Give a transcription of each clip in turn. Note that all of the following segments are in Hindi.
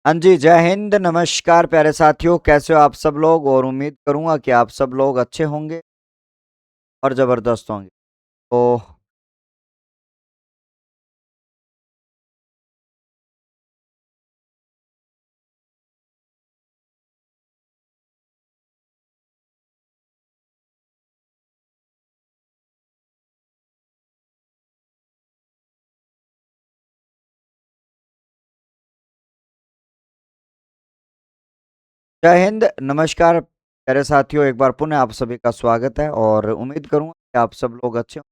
हाँ जी, जय हिंद, नमस्कार प्यारे साथियों, कैसे हो आप सब लोग? और उम्मीद करूँगा कि आप सब लोग अच्छे होंगे और ज़बरदस्त होंगे। तो जय हिंद, नमस्कार प्यारे साथियों, एक बार पुनः आप सभी का स्वागत है और उम्मीद करूँगा कि आप सब लोग अच्छे हों।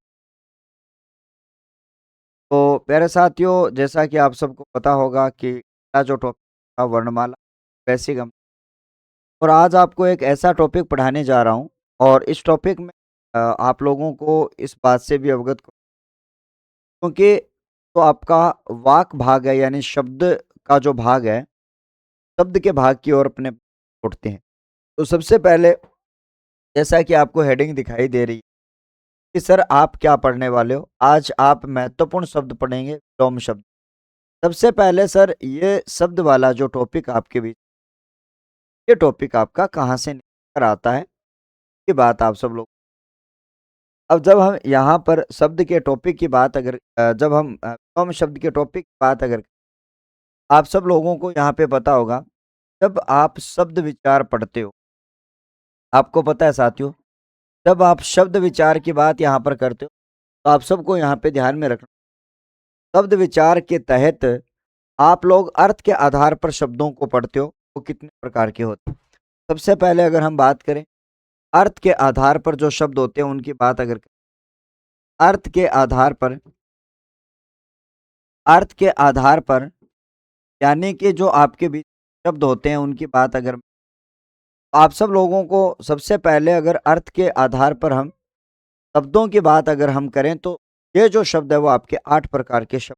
तो प्यारे साथियों, जैसा कि आप सबको पता होगा कि मेरा जो टॉपिक था वर्णमाला, बेसिक और आज आपको एक ऐसा टॉपिक पढ़ाने जा रहा हूँ और इस टॉपिक में आप लोगों को इस बात से भी अवगत क्योंकि तो आपका वाक भाग है यानी शब्द का जो भाग है, शब्द के भाग की ओर अपने उठते हैं। तो सबसे पहले जैसा कि आपको हेडिंग दिखाई दे रही है कि सर आप क्या पढ़ने वाले हो? आज आप महत्वपूर्ण शब्द पढ़ेंगे, विलोम शब्द। सबसे पहले सर ये शब्द वाला जो टॉपिक आपके बीच, ये टॉपिक आपका कहाँ से निकल कर आता है? ये बात आप सब लोग अब जब हम यहाँ पर शब्द के टॉपिक की बात अगर जब हम विलोम शब्द के टॉपिक की बात अगर आप सब लोगों को यहाँ पे पता होगा, जब आप शब्द विचार पढ़ते हो, आपको पता है साथियों, जब आप शब्द विचार की बात यहाँ पर करते हो, तो आप सबको यहाँ पे ध्यान में रखना, शब्द विचार के तहत आप लोग अर्थ के आधार पर शब्दों को पढ़ते हो, वो कितने प्रकार के होते हैं। सबसे पहले अगर हम बात करें, अर्थ के आधार पर जो शब्द होते हैं उनकी बात अगर करें, अर्थ के आधार पर अर्थ के आधार पर यानी कि जो आपके बीच शब्द होते हैं उनकी बात अगर आप सब लोगों को सबसे पहले अगर अर्थ के आधार पर हम शब्दों की बात अगर हम करें तो ये जो शब्द है वो आपके 8 प्रकार के शब्द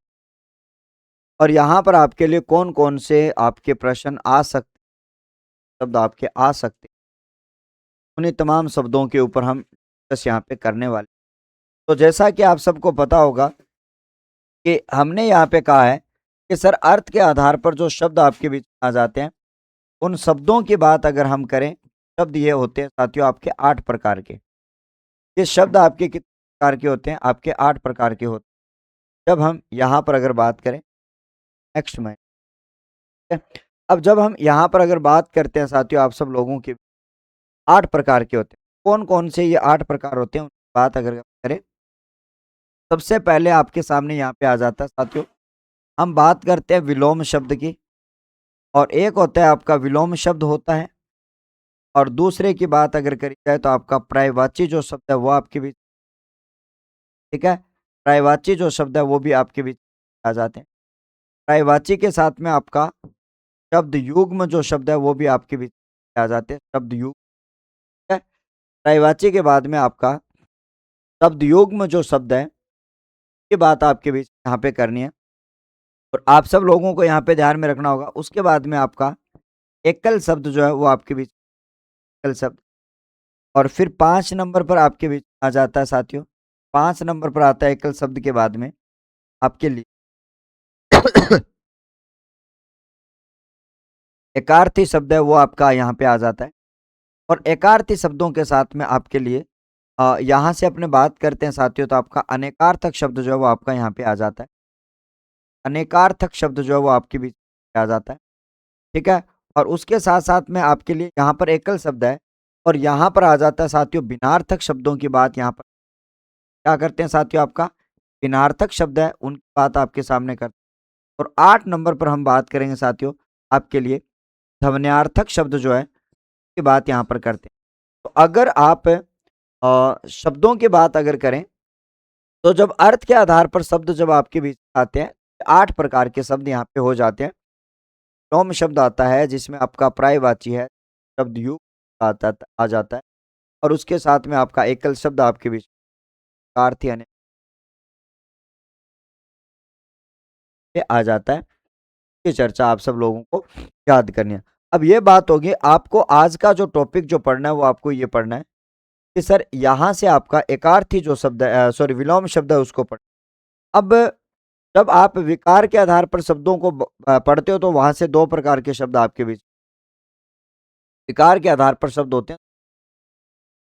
और यहाँ पर आपके लिए कौन-कौन से आपके प्रश्न आ सकते शब्द आपके आ सकते उन्हीं तमाम शब्दों के ऊपर हम डिस्कस यहाँ पे करने वाले। तो जैसा कि आप सबको पता होगा कि हमने यहाँ पे कहा है कि सर अर्थ के आधार पर जो शब्द आपके बीच में आ जाते हैं, उन शब्दों की बात अगर हम करें, शब्द ये होते हैं साथियों आपके 8 प्रकार के। ये शब्द आपके कितने प्रकार के होते हैं? आपके 8 प्रकार के होते हैं। जब हम यहाँ पर अगर बात करें नेक्स्ट में ठीक है? अब जब हम यहाँ पर अगर बात करते हैं साथियों आप सब लोगों के 8 प्रकार के होते हैं। कौन-कौन से ये 8 प्रकार होते हैं उनकी बात अगर हम करें, सबसे पहले आपके सामने यहाँ पे आ जाता है साथियों, हम बात करते हैं विलोम शब्द की और एक होता है आपका विलोम शब्द होता है और दूसरे की बात अगर करी जाए तो आपका पर्यायवाची जो शब्द है वो आपके बीच ठीक है? पर्यायवाची जो शब्द है वो भी आपके बीच आ जाते हैं। पर्यायवाची के साथ में आपका शब्द युग्म जो शब्द है वो भी आपके बीच आ जाते हैं, शब्द युग्म है। पर्यायवाची के बाद में आपका शब्द युग्म जो शब्द है, ये बात आपके बीच यहाँ पे करनी है और आप सब लोगों को यहाँ पे ध्यान में रखना होगा। उसके बाद में आपका एकल शब्द जो है वो आपके बीच एकल शब्द और फिर 5 नंबर पर आपके बीच आ जाता है साथियों, 5 नंबर पर आता है एकल शब्द के बाद में आपके लिए एकार्थी शब्द है वो आपका यहाँ पे आ जाता है और एकार्थी शब्दों के साथ में आपके लिए यहाँ से अपने बात करते हैं साथियों तो आपका अनेकार्थक शब्द जो है वो आपका यहाँ पे आ जाता है। अनेकार्थक शब्द जो है वो आपके बीच में आ जाता है, ठीक है? और उसके साथ-साथ में आपके लिए यहाँ पर एकल शब्द है और यहाँ पर आ जाता है साथियों भिन्नार्थक शब्दों की बात यहाँ पर क्या करते हैं साथियों आपका भिन्नार्थक शब्द है उनकी बात आपके सामने करते हैं। और 8 नंबर पर हम बात करेंगे साथियों आपके लिए ध्वन्यार्थक शब्द जो है की बात यहाँ पर करते हैं। तो अगर आप शब्दों की बात अगर करें तो जब अर्थ के आधार पर शब्द जब आपके बीच आते हैं 8 प्रकार के शब्द यहाँ पे हो जाते हैं। नौम शब्द आता है जिसमें आपका पर्यायवाची है, शब्द युग आ जाता है और उसके साथ में आपका एकल शब्द आपके बीच अर्थ यानी आ जाता है। ये चर्चा आप सब लोगों को याद करनी है। अब ये बात होगी आपको आज का जो टॉपिक जो पढ़ना है वो आपको ये पढ़ना है कि सर यहाँ से आपका एकार्थी जो शब्द है सॉरी विलोम शब्द है उसको पढ़ अब जब आप विकार के आधार पर शब्दों को पढ़ते हो तो वहां से दो प्रकार के शब्द आपके बीच विकार के आधार पर शब्द होते हैं,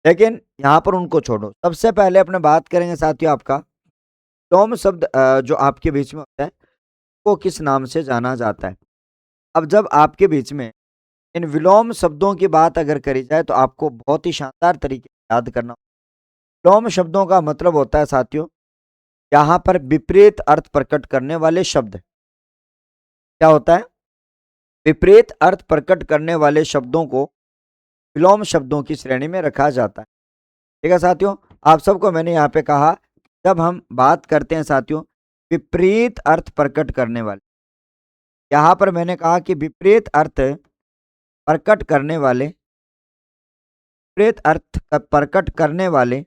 लेकिन यहाँ पर उनको छोड़ो। सबसे पहले अपने बात करेंगे साथियों आपका विलोम शब्द जो आपके बीच में होता है वो किस नाम से जाना जाता है। अब जब आपके बीच में इन विलोम शब्दों की बात अगर करी जाए तो आपको बहुत ही शानदार तरीके से याद करना। विलोम शब्दों का मतलब होता है साथियों यहाँ पर विपरीत अर्थ प्रकट करने वाले शब्द। क्या होता है? विपरीत अर्थ प्रकट करने वाले शब्दों को विलोम शब्दों की श्रेणी में रखा जाता है। ठीक है साथियों, आप सबको मैंने यहाँ पे कहा जब हम बात करते हैं साथियों विपरीत अर्थ प्रकट करने वाले, यहाँ पर मैंने कहा कि विपरीत अर्थ प्रकट करने वाले, विपरीत अर्थ प्रकट करने वाले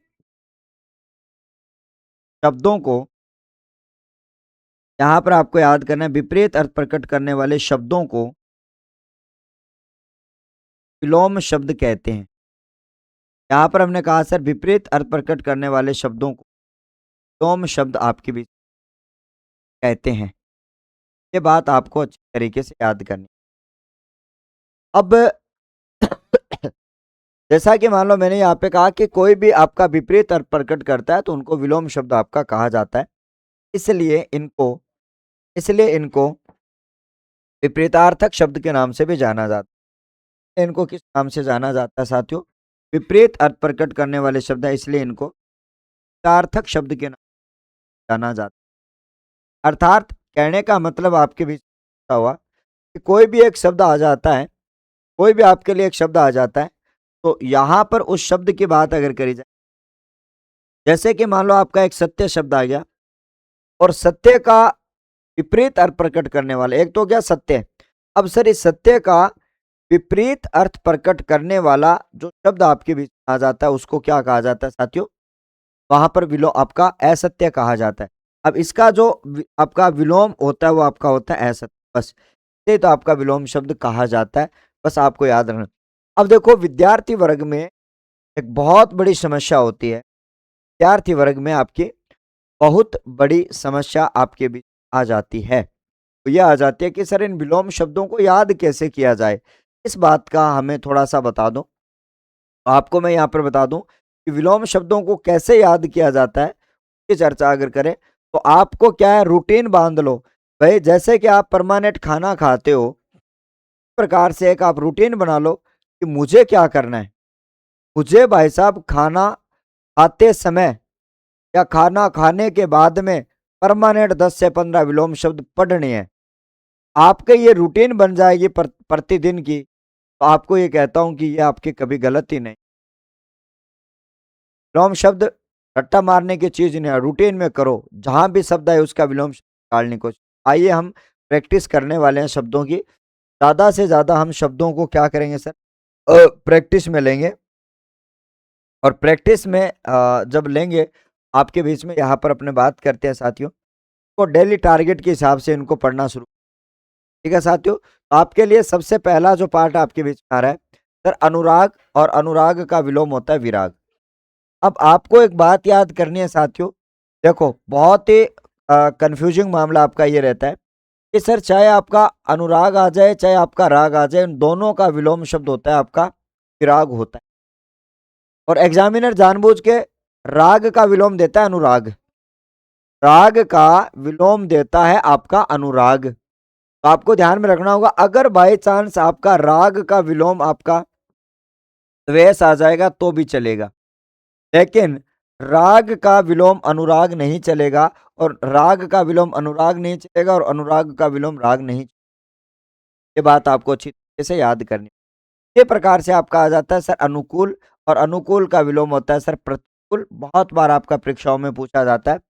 शब्दों को यहाँ पर आपको याद करना है। विपरीत अर्थ प्रकट करने वाले शब्दों को विलोम शब्द कहते हैं। यहाँ पर हमने कहा सर विपरीत अर्थ प्रकट करने वाले शब्दों को विलोम शब्द आपके बीच कहते हैं। ये बात आपको अच्छी तरीके से याद करनी। अब जैसा कि मान लो मैंने यहाँ पे कहा कि कोई भी आपका विपरीत अर्थ प्रकट करता है तो उनको विलोम शब्द आपका कहा जाता है। इसलिए इनको विपरीतार्थक शब्द के नाम से भी जाना जाता है। इनको किस नाम से जाना जाता है साथियों? विपरीत अर्थ प्रकट करने वाले शब्द है, इसलिए इनको विपरीतार्थक शब्द के नाम से जाना जाता है। अर्थात कहने का मतलब आपके बीच हुआ कि कोई भी एक शब्द आ जाता है, कोई भी आपके लिए एक शब्द आ जाता है तो यहाँ पर उस शब्द की बात अगर करी जाए, जैसे कि मान लो आपका एक सत्य शब्द आ गया और सत्य का विपरीत अर्थ प्रकट करने वाला एक तो क्या सत्य। अब सर इस सत्य का विपरीत अर्थ प्रकट करने वाला जो शब्द आपके बीच आ जाता है उसको क्या कहा जाता है साथियों? वहां पर विलोम आपका असत्य कहा जाता है। अब इसका जो आपका विलोम होता है वो आपका होता है असत्य, बस ये तो आपका विलोम शब्द कहा जाता है, बस आपको याद रखना। अब देखो विद्यार्थी वर्ग में एक बहुत बड़ी समस्या होती है, विद्यार्थी वर्ग में आपकी बहुत बड़ी समस्या आपके बीच आ जाती है। तो यह आ जाती है कि सर इन विलोम शब्दों को याद कैसे किया जाए, इस बात का हमें थोड़ा सा बता दो। आपको मैं यहाँ पर बता दूं कि विलोम शब्दों को कैसे याद किया जाता है, ये चर्चा अगर करें तो आपको क्या है रूटीन बांध लो भाई। जैसे कि आप परमानेंट खाना खाते हो इस प्रकार से एक आप रूटीन बना लो कि मुझे क्या करना है। मुझे भाई साहब खाना खाते समय या खाना खाने के बाद में परमानेंट 10 से 15 विलोम शब्द पढ़ने हैं। आपके ये रूटीन बन जाएगी प्रतिदिन की, तो आपको ये कहता हूं कि ये आपकी कभी गलती नहीं। विलोम शब्द रट्टा मारने की चीज नहीं है, रूटीन में करो, जहां भी शब्द है उसका विलोम निकालने को। आइए हम प्रैक्टिस करने वाले हैं शब्दों की। ज्यादा से ज्यादा हम शब्दों को क्या करेंगे सर प्रैक्टिस में लेंगे, और प्रैक्टिस में जब लेंगे आपके बीच में यहाँ पर अपने बात करते हैं साथियों को डेली टारगेट के हिसाब से इनको पढ़ना शुरू। ठीक है साथियों, तो आपके लिए सबसे पहला जो पार्ट आपके बीच में आ रहा है सर अनुराग, और अनुराग का विलोम होता है विराग। अब आपको एक बात याद करनी है साथियों, देखो बहुत ही कंफ्यूजिंग मामला आपका ये रहता है कि सर चाहे आपका अनुराग आ जाए चाहे आपका राग आ जाए, इन दोनों का विलोम शब्द होता है आपका विराग होता है। और एग्जामिनर जानबूझ के राग का विलोम देता है अनुराग, राग का विलोम देता है आपका अनुराग। तो आपको ध्यान में रखना होगा अगर बाय चांस आपका राग का विलोम आपका द्वेष आ जाएगा तो भी चलेगा, लेकिन राग का विलोम अनुराग नहीं चलेगा, और राग का विलोम अनुराग नहीं चलेगा, और अनुराग का विलोम राग नहीं। ये बात आपको अच्छी तरीके से याद करनी। ये प्रकार से आपका आ जाता है सर अनुकूल, और अनुकूल का विलोम होता है सर प्रतिकूल। बहुत बार आपका परीक्षाओं में पूछा जाता है।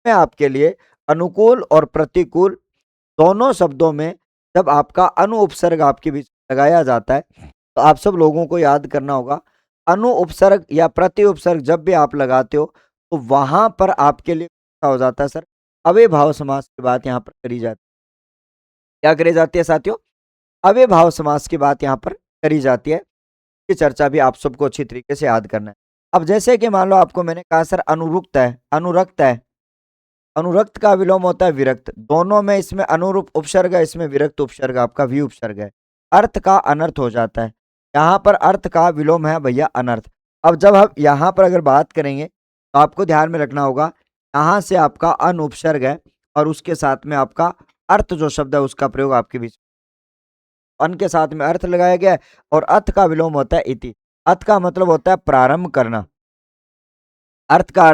मैं आपके लिए अनुकूल और प्रतिकूल दोनों शब्दों में जब आपका अनु उपसर्ग आपके बीच लगाया जाता है तो आप सब लोगों को याद करना होगा अनु उपसर्ग या प्रति उपसर्ग जब भी आप लगाते हो तो वहां पर आपके लिए क्या हो जाता है सर अव्ययभाव समास की बात यहाँ पर करी जाती है। क्या करी जाती है साथियों? अव्ययभाव समास की बात यहाँ पर करी जाती है। ये चर्चा भी आप सबको अच्छी तरीके से याद करना है। अब जैसे कि मान लो आपको मैंने कहा सर अनुरुक्त है अनुरक्त है, अनुरक्त का विलोम होता है विरक्त। दोनों में इसमें अनुरूप उपसर्ग है, इसमें विरक्त उपसर्ग, आपका वी उपसर्ग है। अर्थ का अनर्थ हो जाता है। यहाँ पर अर्थ का विलोम है भैया अनर्थ। अब जब हम यहाँ पर अगर बात करेंगे तो आपको ध्यान में रखना होगा, यहाँ से आपका अन उपसर्ग है और उसके साथ में आपका अर्थ जो शब्द है उसका प्रयोग आपके बीच अन के साथ में अर्थ लगाया गया है। और अर्थ का विलोम होता है इति। अर्थ का मतलब होता है प्रारंभ करना। अर्थ का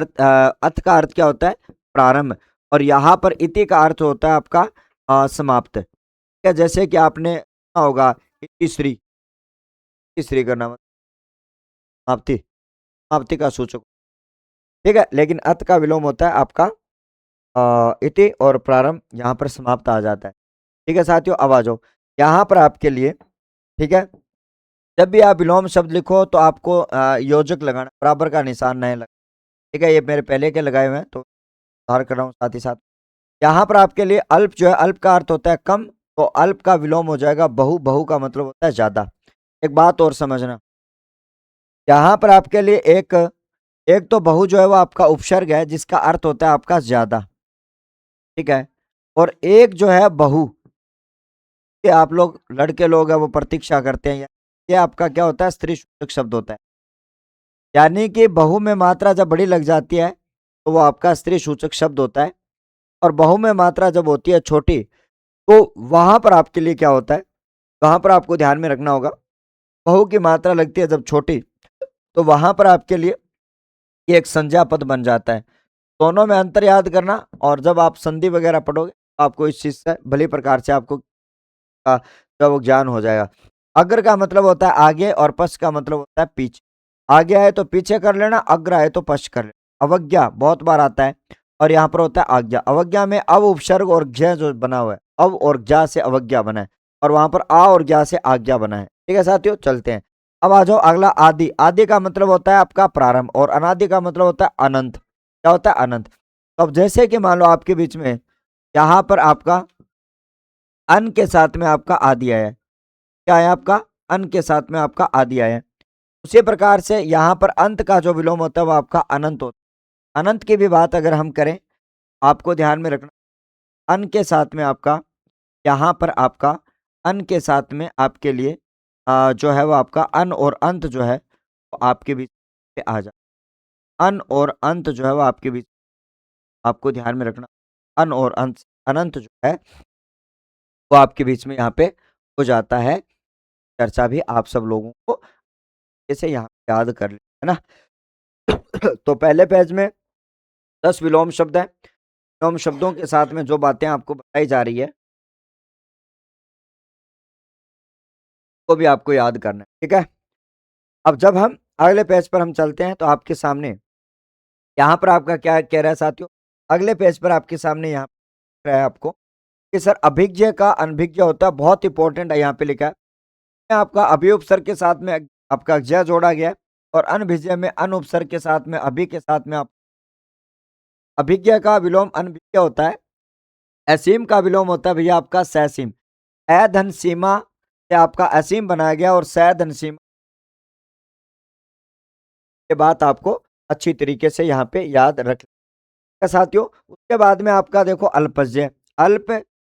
अर्थ क्या होता है? प्रारंभ। और यहाँ पर इति का अर्थ होता है आपका समाप्त। क्या जैसे कि आपने सुना होगा तीसरी, तीसरी करना मतलब समाप्ति, समाप्ति का सूचक। ठीक है, लेकिन अर्थ का विलोम होता है आपका इति और प्रारंभ यहाँ पर समाप्त आ जाता है। ठीक है साथियों, अब आ जाओ यहाँ पर आपके लिए। ठीक है, जब भी आप विलोम शब्द लिखो तो आपको योजक लगाना, बराबर का निशान नहीं लगा। ठीक है, ये मेरे पहले के लगाए हुए हैं तो सुधार कर रहा हूँ साथ ही साथ। यहाँ पर आपके लिए अल्प जो है, अल्प का अर्थ होता है कम, तो अल्प का विलोम हो जाएगा बहु। बहु का मतलब होता है ज्यादा। एक बात और समझना, यहाँ पर आपके लिए एक एक तो बहु जो है वो आपका उपसर्ग है जिसका अर्थ होता है आपका ज्यादा। ठीक है, और एक जो है बहु, कि आप लोग लड़के लोग हैं वो प्रतीक्षा करते हैं, ये आपका क्या होता है? स्त्री सूचक शब्द होता है। यानी कि बहु में मात्रा जब बड़ी लग जाती है तो वो आपका स्त्री सूचक शब्द होता है। और बहु में मात्रा जब होती है छोटी तो वहां पर आपके लिए क्या होता है? वहां पर आपको ध्यान में रखना होगा, बहु की मात्रा लगती है जब छोटी तो वहां पर आपके लिए ये एक संज्ञा पद बन जाता है। दोनों में अंतर याद करना, और जब आप संधि वगैरह पढ़ोगे तो आपको इस चीज से भली प्रकार से आपको जब वो ज्ञान हो जाएगा। अग्र का मतलब होता है आगे और पश्च का मतलब होता है पीछे। आगे आए तो पीछे कर लेना, अग्र आए तो पश्च कर लेना। अवज्ञा बहुत बार आता है और यहाँ पर होता है आज्ञा। अवज्ञा में अव उपसर्ग और ज्ञ जो बना हुआ है, अव और ज्ञा से अवज्ञा बना है, और वहां पर आ और ज्ञा से आज्ञा बना है। ठीक है साथियों, चलते हैं। अब आ जाओ अगला आदि। आदि का मतलब होता है आपका प्रारंभ, और अनादि का मतलब होता है अनंत। क्या होता है? अनंत। तो अब जैसे कि मान लो आपके बीच में यहाँ पर आपका अन के साथ में आपका आदि आया है। क्या है आपका? अन के साथ में आपका आदि आया है। उसी प्रकार से यहाँ पर अंत का जो विलोम होता है वो आपका अनंत होता है। अनंत की भी बात अगर हम करें, आपको ध्यान में रखना, अन के साथ में आपका यहाँ पर आपका अन के साथ में आपके लिए जो है वो आपका अन और अंत जो है वो आपके बीच में आ जाए। अन और अंत जो है वो आपके बीच, आपको ध्यान में रखना, अन और अंत, अनंत जो है वो आपके बीच में यहाँ पे हो जाता है। चर्चा भी आप सब लोगों को जैसे यहाँ पे याद कर ले, है ना? तो पहले पेज में 10 विलोम शब्द है। विलोम शब्दों के साथ में जो बातें आपको बताई जा रही है वो भी आपको याद करना है। ठीक है, अब जब हम अगले पेज पर हम चलते हैं तो आपके सामने यहाँ पर आपका क्या कह रहा है साथियों? अगले पेज पर आपके सामने यहाँ पर है आपको कि सर अभिज्ञ का अनभिज्ञ होता है। बहुत इंपॉर्टेंट है, यहाँ पे लिखा है आपका अभि उपसर्ग के साथ में आपका ज्य जोड़ा गया है, और अनभिज्ञ में अन उपसर्ग के साथ में अभि के साथ में आप अभिज्ञ का विलोम अनभिज्ञ होता है। असीम का विलोम होता है भैया आपका सैसीम। धन सीमा से आपका असीम बनाया गया, और धन सीमा ये बात आपको अच्छी तरीके से यहाँ पे याद रख साथियों। उसके बाद में आपका देखो अल्पज्य। अल्प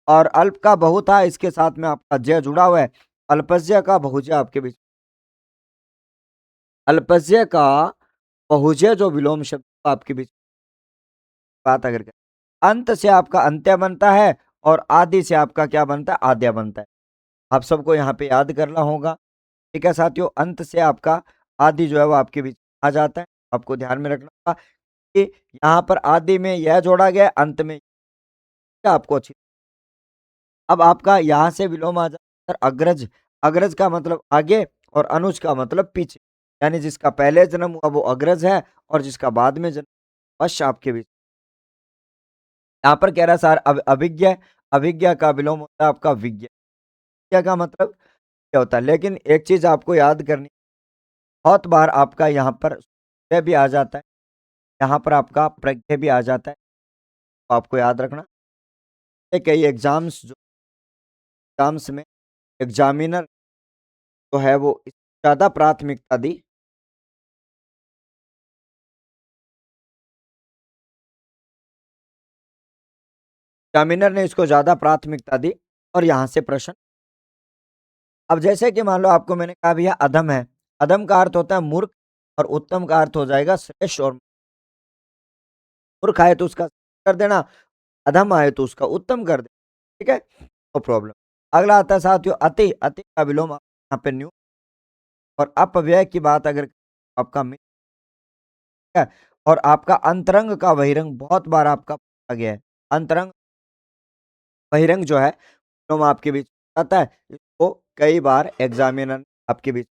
और अल्प का बहु था, इसके साथ में आपका जय जुड़ा हुआ है। अल्पज्य का बहुजय आपके बीच, अल्पज्य का बहुजय जो विलोम शब्द आपके बीच बात अगर करें, अंत से आपका अंत्य बनता है और आदि से आपका क्या बनता है? आद्य बनता है। आप सबको यहाँ पे याद करना होगा। ठीक है साथियों, अंत से आपका आदि जो है वो आपके बीच आ जाता है। आपको ध्यान में रखना होगा कि यहाँ पर आदि में यह जोड़ा गया है, अंत में क्या आपको अच्छी। अब आपका यहाँ से विलोम आ जाता है अग्रज। अग्रज का मतलब आगे और अनुज का मतलब पीछे, यानी जिसका पहले जन्म हुआ वो अग्रज है और जिसका बाद में जन्म पश्च आपके बीच। यहाँ पर कह रहा है सर अभिज्ञ, अभिज्ञ का विलोम होता है आपका विज्ञ। विज्ञ का मतलब क्या होता है? लेकिन एक चीज आपको याद करनी, बहुत बार आपका यहाँ पर प्रत्यय भी आ जाता है, यहाँ पर आपका प्रत्यय भी आ जाता है, तो आपको याद रखना। कई एग्जाम्स में एग्जामिनर जो है वो ज्यादा प्राथमिकता दी एग्जामिनर ने इसको ज़्यादा प्राथमिकता दी और यहाँ से प्रश्न। अब जैसे कि मान लो आपको मैंने कहा भैया अधम है, अधम का अर्थ होता है मूर्ख और उत्तम का अर्थ हो जाएगा श्रेष्ठ और मूर्ख आए तो उसका कर देना, अधम आए तो उसका उत्तम कर देना, ठीक है? No problem. अगला आता है साथियों अति, अति का विलोम यहाँ पे न्यू और अपव्यय की बात अगर आपका मित्र है और आपका अंतरंग का बहिरंग बहुत बार आपका पूछा गया है। अंतरंग, बहिरंग जो है विलोम आपके बीच में आता है, इसको कई बार एग्जामिनर आपके बीच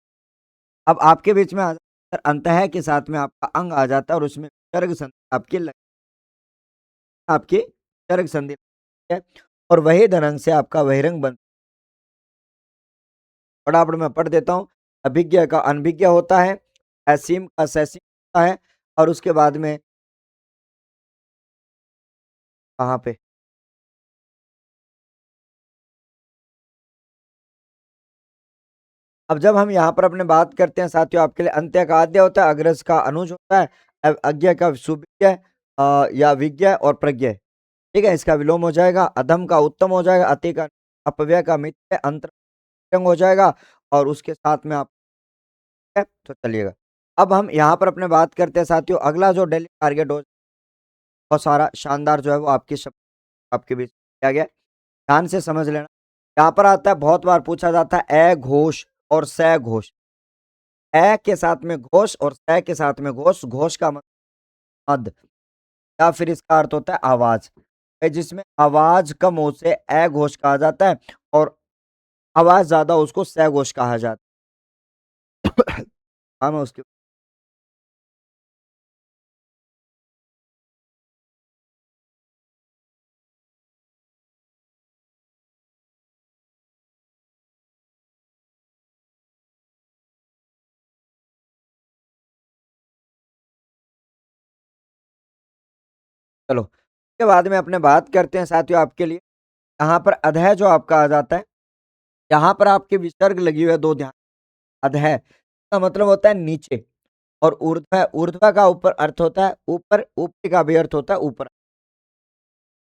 अब आपके बीच में आ जाता है, अंतः के साथ में आपका अंग आ जाता है और उसमें विसर्ग संधि आपकी विसर्ग संधि है और वही धनंग से आपका बहिरंग बन फटाफट मैं पढ़ देता हूँ। अभिज्ञ का अनभिज्ञ होता है, असीम का ससीम होता है और उसके बाद में कहाँ पे अब जब हम यहाँ पर अपने बात करते हैं साथियों आपके लिए अंत्य का आद्य होता है, अग्रज का अनुज होता है, अज्ञ का सुविज्ञ या विज्ञ और प्रज्ञ, ठीक है? इसका विलोम हो जाएगा, अधम का उत्तम हो जाएगा, अति का अपव्यय का मिथ्य, अंतरंग हो जाएगा और उसके साथ में आप है, तो चलिएगा। अब हम यहाँ पर अपने बात करते हैं साथियों अगला जो डेली टारगेट हो बहुत सारा शानदार जो है वो आपके शब्द आपके बीच किया गया है। ध्यान से समझ लेना। यहाँ पर आता है बहुत बार पूछा जाता है अ घोष और स घोष। अ के साथ में घोष और स के साथ में घोष, घोष का मतलब मद या फिर इसका अर्थ होता है आवाज। जिसमें आवाज कम हो उसे अ घोष कहा जाता है और आवाज ज्यादा उसको स घोष कहा जाता है। हाँ, मैं उसके चलो, उसके बाद में अपने बात करते हैं साथियों आपके लिए यहाँ पर अधः जो आपका आ जाता है, यहाँ पर आपके विसर्ग लगी हुई है 2 ध्यान अधः इसका मतलब होता है नीचे और ऊर्ध्व ऊर्ध्व का ऊपर अर्थ होता है ऊपर, ऊपरी का भी अर्थ होता है ऊपर,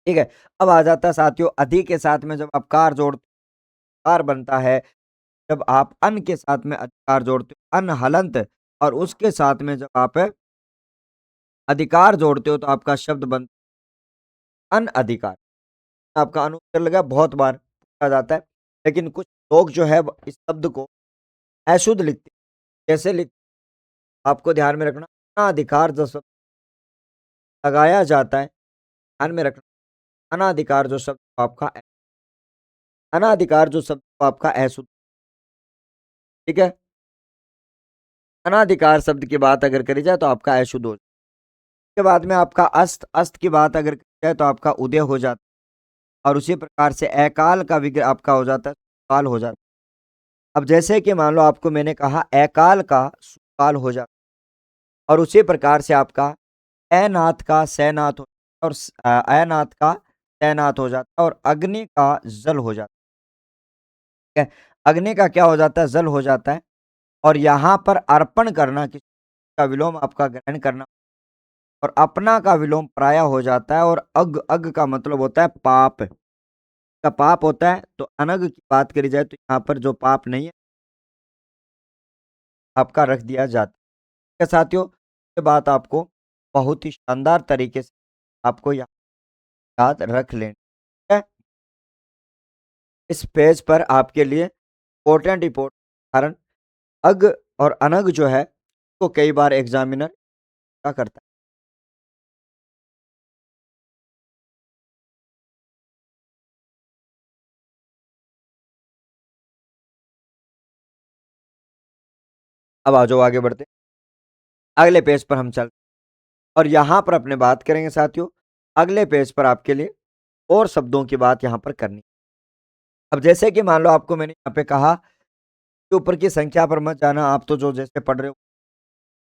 ठीक है? अब आ जाता है साथियों अधि के साथ में जब आप कार जोड़ते हो, कार बनता है, जब आप अन के साथ में अधिकार जोड़ते हो, अन हलंत और उसके साथ में जब आप अधिकार जोड़ते हो तो आपका शब्द बनता है अनअधिकार। आपका अनुत्तर लगा बहुत बार पूछा जाता है, लेकिन कुछ लोग जो है इस शब्द को अशुद्ध लिखते हैं। कैसे लिख आपको ध्यान में रखना, अनाधिकार जो शब्द लगाया जाता है, ध्यान में रखना, अनाधिकार जो शब्द आपका अनाधिकार जो शब्द आपका अशुद्ध, ठीक है? अनाधिकार शब्द की बात अगर करी जाए तो आपका अशुद्ध हो जाए। उसके बाद में आपका अस्त, अस्त की बात अगर करी जाए तो आपका उदय हो जाता है और उसी प्रकार से अकाल का विग्रह आपका हो जाता है, काल हो जाता है। अब जैसे कि मान लो आपको मैंने कहा अकाल का सुकाल हो जाता है और उसी प्रकार से आपका अनाथ का सैनाथ हो और अनाथ का तैनात हो जाता है और अग्नि का जल हो जाता है। अग्नि का क्या हो जाता है? जल हो जाता है और यहाँ पर अर्पण करना किसी का विलोम आपका ग्रहण करना और अपना का विलोम पराया हो जाता है और अग, अग का मतलब होता है पाप का पाप होता है तो अनग की बात करी जाए तो यहाँ पर जो पाप नहीं है आपका रख दिया जाता है। ठीक है साथियों, ये बात आपको बहुत ही शानदार तरीके से आपको याद रख लेनी है। इस पेज पर आपके लिए इम्पोर्टेंट रिपोर्ट कारण अग और अनग जो है तो कई बार एग्जामिनर क्या करता है। अब आ जाओ आगे बढ़ते हैं। अगले पेज पर हम चल और यहाँ पर अपने बात करेंगे साथियों अगले पेज पर आपके लिए और शब्दों की बात यहाँ पर करनी। अब जैसे कि मान लो आपको मैंने यहाँ पे कहा कि ऊपर की संख्या पर मत जाना, आप तो जो जैसे पढ़ रहे हो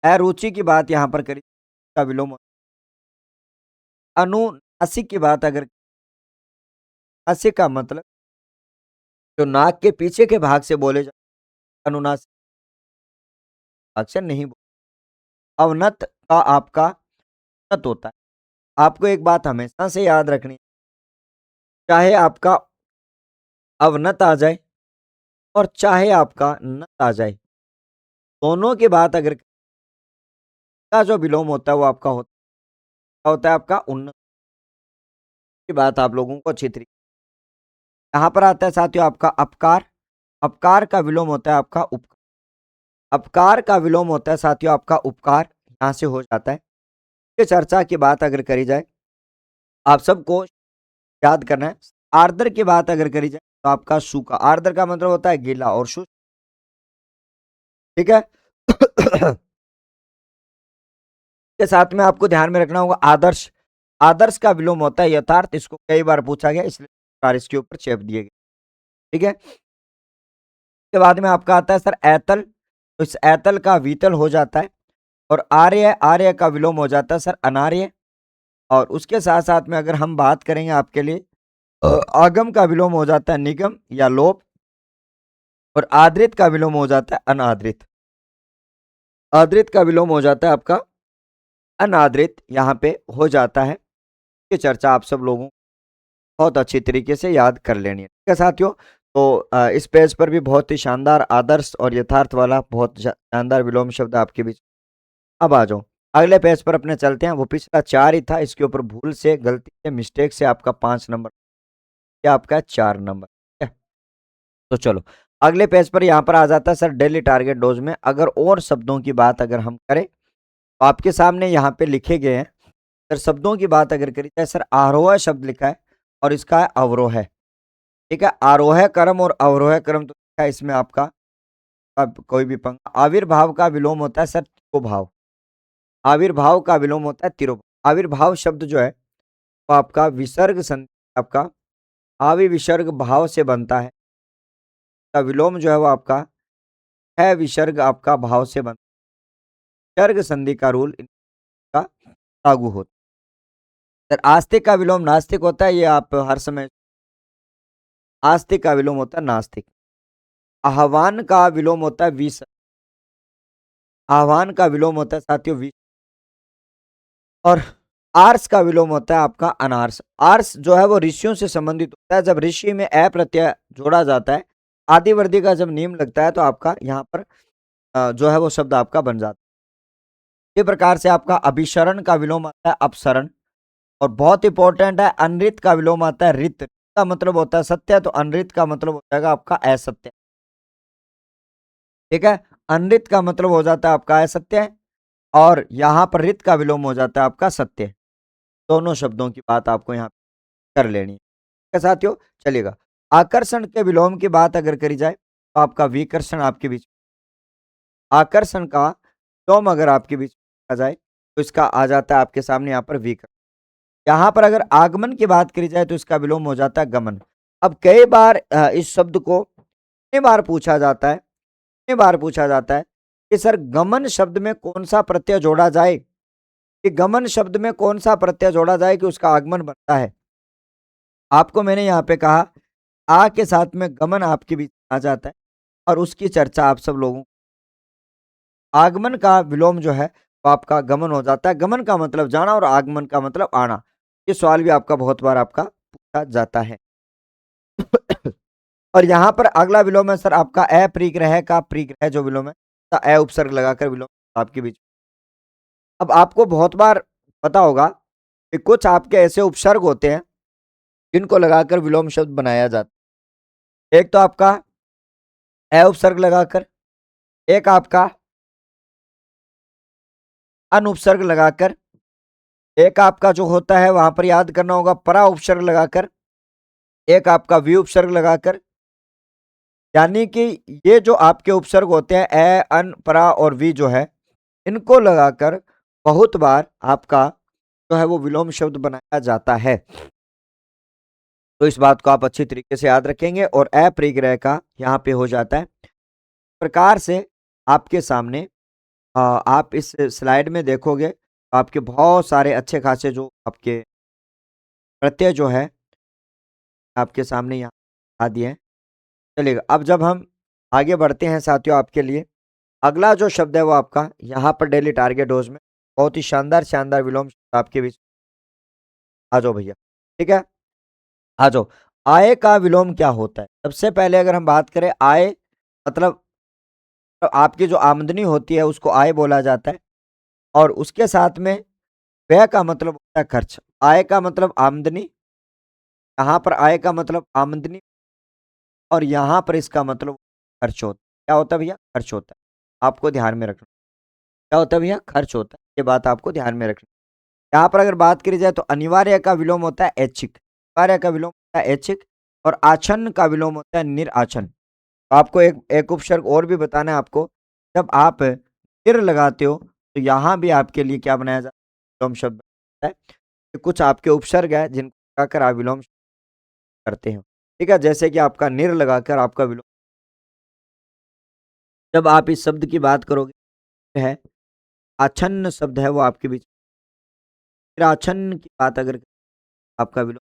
अरुचि की बात यहाँ पर करी का विलोम अनुनासिक की बात अगर नासिक का मतलब जो नाक के पीछे के भाग से बोले जाते अनुनासिक अक्षर नहीं अवनत का आपका उन्नत होता है। आपको एक बात हमेशा से याद रखनी है, चाहे आपका अवनत आ जाए और चाहे आपका नत आ जाए, दोनों की बात अगर का जो विलोम होता है वो आपका होता है आपका उन्नत की बात आप लोगों को अच्छी तरीके यहाँ पर आता है साथियों आपका अपकार। अपकार का विलोम होता है आपका उपकार। अपकार का विलोम होता है साथियों आपका उपकार, यहाँ से हो जाता है। ये चर्चा की बात अगर करी जाए, आप सबको याद करना है। आर्द्र की बात अगर करी जाए तो आपका सूखा। आर्द्र का मतलब होता है गीला और शुष्क, ठीक है। के साथ में आपको ध्यान में रखना होगा आदर्श। आदर्श का विलोम होता है यथार्थ। इसको कई बार पूछा गया इसलिए इसके ऊपर चेप दिए गए, ठीक है। के बाद में आपका आता है सर ऐतल। तो इस ऐतल का वीतल हो जाता है। और आर्य, आर्य का विलोम हो जाता है सर अनार्य। और उसके साथ साथ में अगर हम बात करेंगे आपके लिए आगम का विलोम हो जाता है निगम या लोभ। और आदृत का विलोम हो जाता है अनादृत। आदृत का विलोम हो जाता है आपका अनादृत, यहाँ पे हो जाता है। ये चर्चा आप सब लोगों को बहुत अच्छी तरीके से याद कर लेनी है, ठीक है साथियों। तो इस पेज पर भी बहुत ही शानदार आदर्श और यथार्थ वाला बहुत शानदार विलोम शब्द आपके बीच। अब आ जाओ अगले पेज पर अपने चलते हैं। वो पिछला 4 ही था, इसके ऊपर भूल से, गलती से, मिस्टेक से आपका 5 नंबर, या आपका 4 नंबर, ठीक है। तो चलो अगले पेज पर यहाँ पर आ जाता है सर डेली टारगेट डोज में अगर और शब्दों की बात अगर हम करें तो आपके सामने यहाँ पे लिखे गए हैं। सर शब्दों की बात अगर करी जाए, सर आरोह शब्द लिखा है और इसका है अवरोह है, ठीक है। आरोह क्रम और अवरोह क्रम तो लिखा है इसमें आपका। अब कोई भी पंक्ति आविर्भाव का विलोम होता है सर तिरोभाव। आविर्भाव का विलोम होता है तिरोभाव। आविर्भाव शब्द जो है वो आपका विसर्ग संधि आपका आवि विसर्ग भाव से बनता है। का विलोम जो है वो आपका है विसर्ग आपका भाव से बनता है। विसर्ग संधि का रूल इनका लागू होता है। सर आस्तिक का विलोम नास्तिक होता है, ये आप हर समय। आस्तिक का विलोम होता है नास्तिक। आह्वान का विलोम होता है विस। आह्वान का विलोम होता है साथियों विस। और आर्स का विलोम होता है आपका अनार्स। आर्स जो है वो ऋषियों से संबंधित होता है। जब ऋषि में अ प्रत्यय जोड़ा जाता है, आदि वर्दी का जब नियम लगता है तो आपका यहाँ पर जो है वो शब्द आपका बन जाता है। इसी प्रकार से आपका अभिसरण का विलोम आता है अपसरण। और बहुत इंपॉर्टेंट है अनृत का विलोम आता है रित। का मतलब होता है सत्य, तो अनृत का मतलब हो जाएगा आपका असत्य, ठीक है। अनृत का मतलब हो जाता है आपका असत्य और यहाँ पर रित का विलोम हो जाता है आपका सत्य। दोनों शब्दों की बात आपको यहाँ कर लेनी है, ठीक है साथियों। चलिएगा आकर्षण के विलोम की बात अगर करी जाए तो आपका विकर्षण आपके बीच। आकर्षण का विलोम अगर आपके बीच आ जाए तो इसका आ जाता है आपके सामने यहाँ पर विकर्षण। यहाँ पर अगर आगमन की बात करी जाए तो इसका विलोम हो जाता है गमन। अब कई बार इस शब्द को कितनी बार पूछा जाता है, कितनी बार पूछा जाता है कि सर गमन शब्द में कौन सा प्रत्यय जोड़ा जाए, कि गमन शब्द में कौन सा प्रत्यय जोड़ा जाए कि उसका आगमन बनता है। आपको मैंने यहाँ पे कहा आ के साथ में गमन आपके बीच आ जाता है और उसकी चर्चा आप सब लोगों। आगमन का विलोम जो है वो आपका गमन हो जाता है। गमन का मतलब जाना और आगमन का मतलब आना। ये सवाल भी आपका बहुत बार आपका पूछा जाता है। और यहाँ पर अगला विलोम है सर आपका अप्रिग्रह का प्रिग्रह जो विलोम है, अ उपसर्ग लगाकर विलोम आपके बीच। अब आपको बहुत बार पता होगा कि कुछ आपके ऐसे उपसर्ग होते हैं जिनको लगाकर विलोम शब्द बनाया जाता है। एक तो आपका अ उपसर्ग लगाकर, एक आपका अन उपसर्ग लगाकर, एक आपका जो होता है वहां पर याद करना होगा परा उपसर्ग लगाकर, एक आपका वी उपसर्ग लगाकर। यानी कि ये जो आपके उपसर्ग होते हैं अ अन परा और वी जो है, इनको लगाकर बहुत बार आपका जो है वो विलोम शब्द बनाया जाता है। तो इस बात को आप अच्छी तरीके से याद रखेंगे। और अप्रिग्रह का यहाँ पे हो जाता है प्रकार से आपके सामने। आप इस स्लाइड में देखोगे तो आपके बहुत सारे अच्छे खासे जो आपके प्रत्यय जो है आपके सामने यहाँ आ दिए हैं। चलिएगा अब जब हम आगे बढ़ते हैं साथियों, आपके लिए अगला जो शब्द है वो आपका यहाँ पर डेली टारगेट डोज में बहुत ही शानदार शानदार विलोम शब्द आपके बीच। आ जाओ भैया, ठीक है। आ जाओ। आय का विलोम क्या होता है? सबसे पहले अगर हम बात करें आय मतलब आपकी जो आमदनी होती है उसको आय बोला जाता है और उसके साथ में व्यय का मतलब होता है खर्च। आय का मतलब आमदनी, यहाँ पर आय का मतलब आमदनी और यहाँ पर इसका मतलब खर्च होता है। क्या होता है भैया? खर्च होता है। आपको ध्यान में रखना। क्या होता है भैया? खर्च होता है। ये बात आपको ध्यान में रखनी। यहाँ पर अगर बात करी जाए तो अनिवार्य का विलोम होता है ऐच्छिक। अनिवार्य का विलोम होता है ऐच्छिक और आछन्न का विलोम होता है निराछन्न। तो आपको एक एक उपसर्ग और भी बताना है आपको। जब आप निर लगाते हो तो यहाँ भी आपके लिए क्या बनाया जाता है? विलोम शब्द बनता है। ये कुछ आपके उपसर्ग है जिनको लगाकर आप विलोम करते हो। ठीक है? जैसे कि आपका निर लगाकर आपका विलोम, जब आप इस शब्द की बात करोगे है आछन्न शब्द है वो आपके बीच। फिर आछन्न की बात अगर आपका विलोम,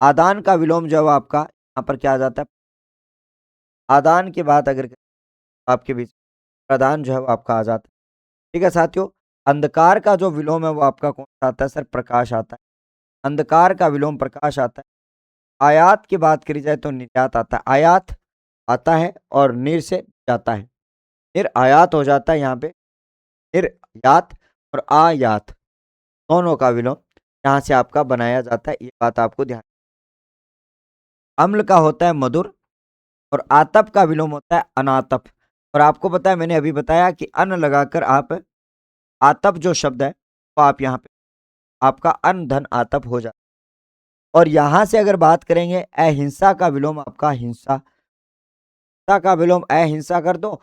आदान का विलोम जो है आपका यहाँ पर क्या आ जाता है? आदान की बात अगर आपके बीच प्रदान जो है वो आपका आ जाता है। ठीक है साथियों? अंधकार का जो विलोम है वो आपका कौन सा आता है? सर प्रकाश आता है। अंधकार का विलोम प्रकाश आता है। आयात की बात करी जाए तो निर्यात आता है। आयात आता है और निर से जाता है। निर आयात हो जाता है यहाँ पे। निर्यात और आयात दोनों का विलोम यहाँ से आपका बनाया जाता है। ये बात आपको ध्यान। अम्ल का होता है मधुर और आतप का विलोम होता है अनातप। और आपको पता है मैंने अभी बताया कि अन लगाकर आप आतप जो शब्द है वो आप यहाँ पे आपका अन धन आतप हो जाता है। और यहाँ से अगर बात करेंगे अहिंसा का विलोम आपका हिंसा। हिंसा का विलोम अहिंसा कर दो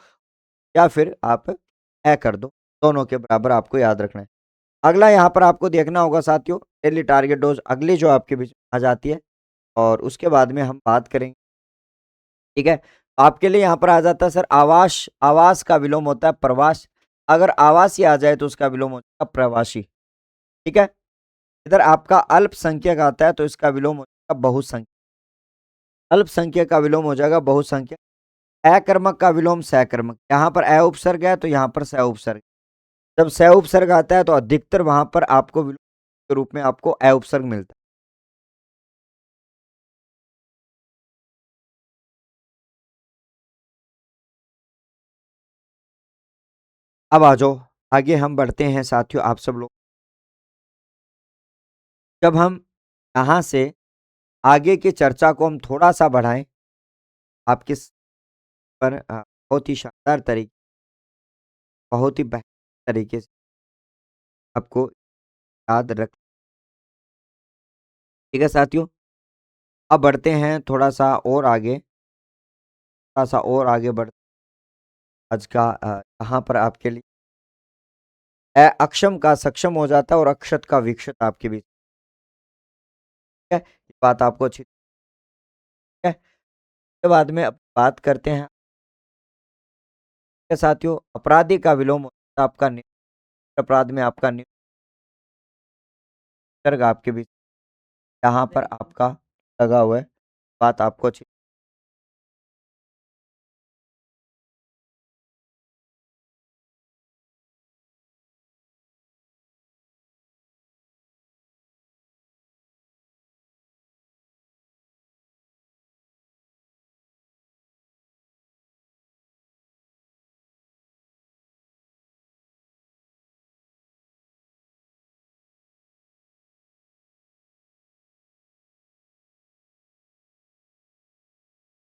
या फिर आप ए कर दो, दोनों के बराबर आपको याद रखना है। अगला यहाँ पर आपको देखना होगा साथियों, डेली टारगेट डोज अगली जो आपके बीच आ जाती है और उसके बाद में हम बात करेंगे। ठीक है? आपके लिए यहाँ पर आ जाता है सर आवास। आवास का विलोम होता है प्रवास। अगर आवासी आ जाए तो उसका विलोम होता है प्रवासी। ठीक है? इधर आपका अल्पसंख्यक आता है तो इसका विलोम हो जाएगा बहुसंख्यक। अल्पसंख्यक का विलोम हो जाएगा बहुसंख्यक। अकर्मक का विलोम सहकर्मक। यहाँ पर अ उपसर्ग है तो यहाँ पर स उपसर्ग। जब स उपसर्ग आता है तो अधिकतर वहां पर आपको विलोम के रूप में आपको अ उपसर्ग मिलता है। अब आ जाओ, आगे हम बढ़ते हैं साथियों आप सब लोग। जब हम यहाँ से आगे की चर्चा को हम थोड़ा-सा बढ़ाएँ, आपके पर बहुत ही शानदार तरीके, बहुत ही बेहतर तरीके से आपको याद रख। ठीक है साथियों? अब बढ़ते हैं थोड़ा-सा और आगे, थोड़ा-सा और आगे बढ़ आज का यहाँ पर आपके लिए अक्षम का सक्षम हो जाता है और अक्षत का विक्षत आपके बीच। ठीक है? ये बात आपको अच्छी है। उसके बाद में अब बात करते हैं साथियों अपराधी का विलोम होता है आपका अपराध में आपका निसर्ग आपके बीच यहाँ पर आपका लगा हुआ है। बात आपको अच्छी।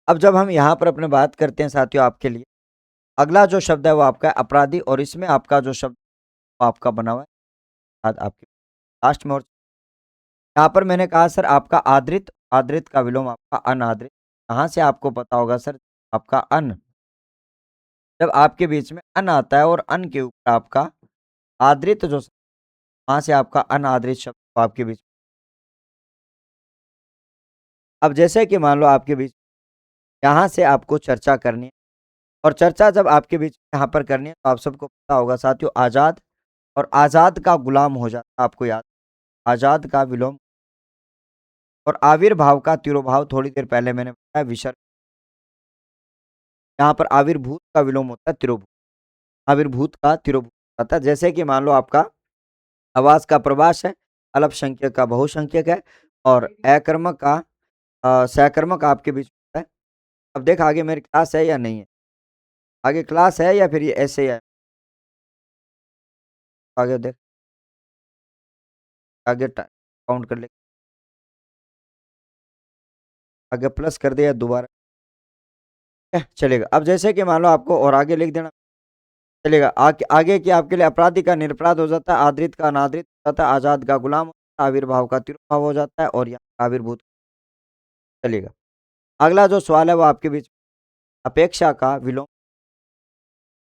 अब जब हम यहाँ पर अपने बात करते हैं साथियों आपके लिए अगला जो शब्द है वो आपका है अपराधी और इसमें आपका जो शब्द वो आपका बना हुआ है आज आपके लास्ट में। और यहाँ पर मैंने कहा सर आपका आदृत, आदृत का विलोम आपका अनादृत। कहाँ से आपको पता होगा सर? आपका अन, जब आपके बीच में अन आता है और अन के ऊपर आपका आदृत जो वहां से आपका अनादृत शब्द आपके बीच। अब जैसे कि मान लो आपके बीच यहाँ से आपको चर्चा करनी है और चर्चा जब आपके बीच यहाँ पर करनी है तो आप सबको पता होगा साथियों आजाद और आजाद का गुलाम हो जाता है आपको याद। आजाद का विलोम और आविर्भाव का तिरोभाव थोड़ी देर पहले मैंने बताया विसर्ग। यहाँ पर आविर्भूत का विलोम होता है तिरोभूत। आविर्भूत का तिरोभूत आता है। जैसे कि मान लो आपका आवास का प्रवास है, अल्पसंख्यक का बहुसंख्यक है और अकर्मक का सकर्मक आपके बीच में होता है। अब देख आगे मेरी क्लास है या नहीं है? आगे क्लास है या फिर ये ऐसे ही है? आगे देख, आगे काउंट कर ले, आगे प्लस कर दिया दोबारा, चलेगा। अब जैसे कि मान लो आपको और आगे लिख देना, चलेगा। आगे की आपके लिए अपराधी का निरपराध हो जाता है, आदृत का अनादृत हो जाता है, आजाद का गुलाम हो जाता है, आविर्भाव का तिरोभाव हो जाता है और यहाँ आविर्भूत, चलेगा। अगला जो सवाल है वो आपके बीच, अपेक्षा का विलोम,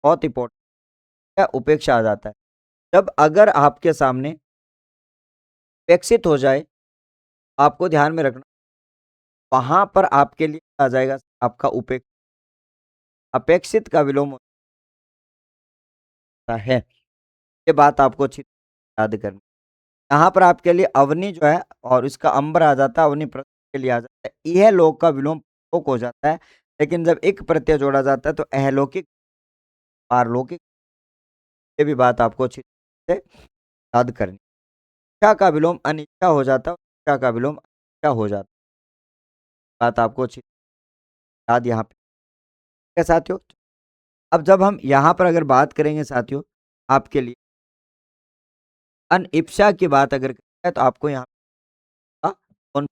बहुत इंपॉर्टेंट है, उपेक्षा आ जाता है। जब अगर आपके सामने अपेक्षित हो जाए, आपको ध्यान में रखना, वहां पर आपके लिए आ जाएगा आपका अपेक्षित का विलोम होता है। ये बात आपको अच्छी तरह याद करनी। यहाँ पर आपके लिए अवनि जो है और इसका अंबर आ जाता है, अवनि प्रत्यय के लिए आ जाता है। यह लोक का विलोम लोक हो जाता है, लेकिन जब एक प्रत्यय जोड़ा जाता है तो अहलौकिक, पारलौकिक, ये भी बात आपको अच्छी तरह से याद करनी। इच्छा का विलोम अनिच्छा हो जाता है, इच्छा का विलोम अनिच्छा हो जाता है। बात आपको अच्छी याद यहाँ पे है साथियों। अब जब हम यहाँ पर अगर बात करेंगे साथियों, आपके लिए अनिप्सा की बात अगर करें तो आपको यहाँ का कौन,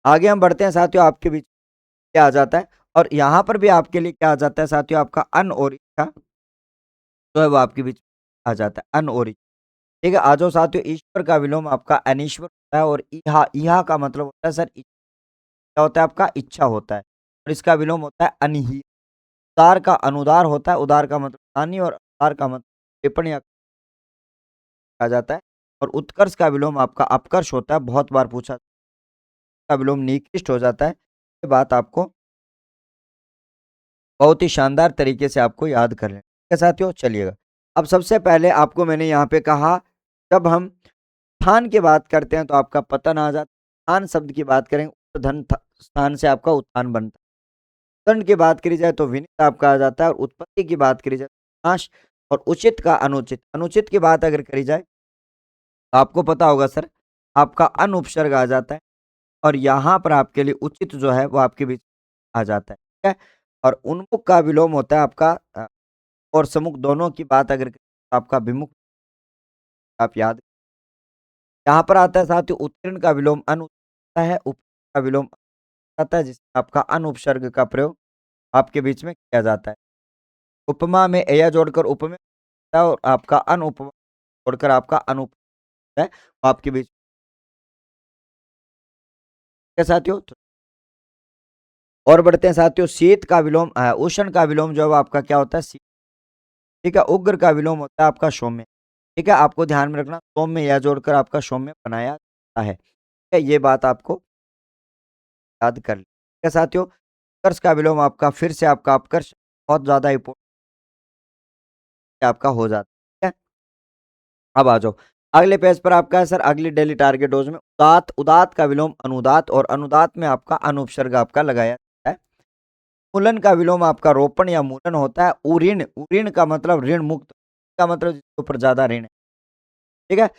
आगे हम बढ़ते हैं साथियों, आपके बीच क्या आ जाता है और यहाँ पर भी आपके लिए क्या आ जाता है साथियों, आपका अन और इच्छा जो है वो आपके बीच आ जाता है, अन और इच्छा। ठीक है, आ जाओ साथियों। ईश्वर का विलोम आपका अनीश्वर होता है और इहा, इहा का मतलब होता है सर, क्या होता है आपका, इच्छा होता है और इसका विलोम होता है अनही। उदार का अनुदार होता है, उदार का मतलब हानि और उदार का मतलब टिप्पणी आ जाता है। और उत्कर्ष का विलोम आपका अपकर्ष होता है, बहुत बार पूछा, का विलोम निकृष्ट हो जाता है। ये बात आपको बहुत ही शानदार तरीके से आपको याद कर लें। ठीक है साथियों, चलिएगा। अब सबसे पहले आपको मैंने यहाँ पे कहा, जब हम स्थान की बात करते हैं तो आपका पतन आ जाता है। स्थान शब्द की बात करेंगे, धन स्थान से आपका उत्थान बनता है। दंड की बात करी जाए तो विनित आपका आ जाता है और उत्पत्ति की बात करी जाए तो नाश, और उचित का अनुचित, अनुचित की बात अगर करी जाए तो आपको पता होगा सर, आपका अन उपसर्ग आ जाता है और यहाँ पर आपके लिए उचित जो है वो आपके बीच आ जाता है। ठीक है, और उन्मुख का विलोम होता है आपका और सम्मुख दोनों की बात अगर करें तो आपका विमुख, आप याद, यहाँ पर आता है साथियों उत्तीर्ण का विलोम अन होता है, उपसर्ग का विलोम आता है, जिसमें आपका अन उपसर्ग का प्रयोग आपके बीच में किया जाता है। उपमा में या जोड़कर उपमेय होता है और आपका अन उपमा जोड़कर आपका अनुप है, वो आपके बीच में साथियों। और बढ़ते हैं साथियों, शीत का विलोम उष्ण का विलोम जो है वो आपका क्या होता है, शीत। ठीक है, उग्र का विलोम होता है आपका सौम्य। ठीक है, आपको ध्यान में रखना, सौम्य या जोड़कर आपका सौम्य बनाया जाता है। ठीक है, ये बात आपको याद कर लें। ठीक है साथियों, उत्कर्ष का विलोम आपका फिर से आपका अपकर्ष, बहुत ज्यादा इंपॉर्टेंट आपका हो जाता है। ठीक है, अब आ जाओ अगले पेज पर, आपका है सर अगली डेली टारगेट डोज में उदात, उदात का विलोम अनुदात और अनुदात में आपका अनुपसर्ग आपका लगाया जाता है। मूलन का विलोम आपका रोपण या मूलन होता है। उऋण, उऋण का मतलब ऋण मुक्त, का मतलब जिसके ऊपर ज्यादा ऋण है। ठीक है,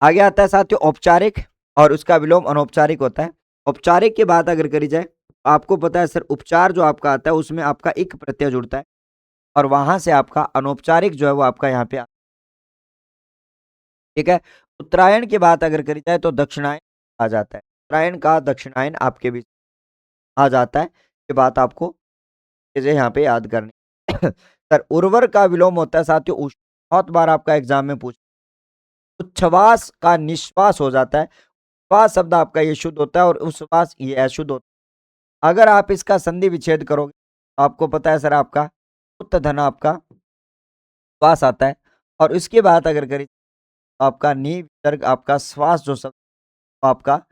आगे आता है साथियों औपचारिक और उसका विलोम अनौपचारिक होता है। औपचारिक की बात अगर करी जाए, आपको पता है सर उपचार जो आपका आता है उसमें आपका एक प्रत्यय जुड़ता है और वहां से आपका अनौपचारिक जो है वो आपका यहाँ पे ठीक है। उत्तरायण की बात अगर करी जाए तो दक्षिणायन आ जाता है, उत्तरायण का दक्षिणायन आपके बीच आ जाता है। ये बात आपको चीजें यहाँ पे याद करनी। सर उर्वर का विलोम होता है साथियों बहुत बार आपका एग्जाम में पूछ, उच्छ्वास का निश्वास हो जाता है। उच्छ्वास शब्द आपका ये शुद्ध होता है और उच्छ्वास ये अशुद्ध होता है। अगर आप इसका संधि विच्छेद करोगे तो आपको पता है सर आपका उत्त धन आपका श्वास आता है और इसकी बात अगर करें तो आपका नी विसर्ग आपका श्वास जो शब्द आपका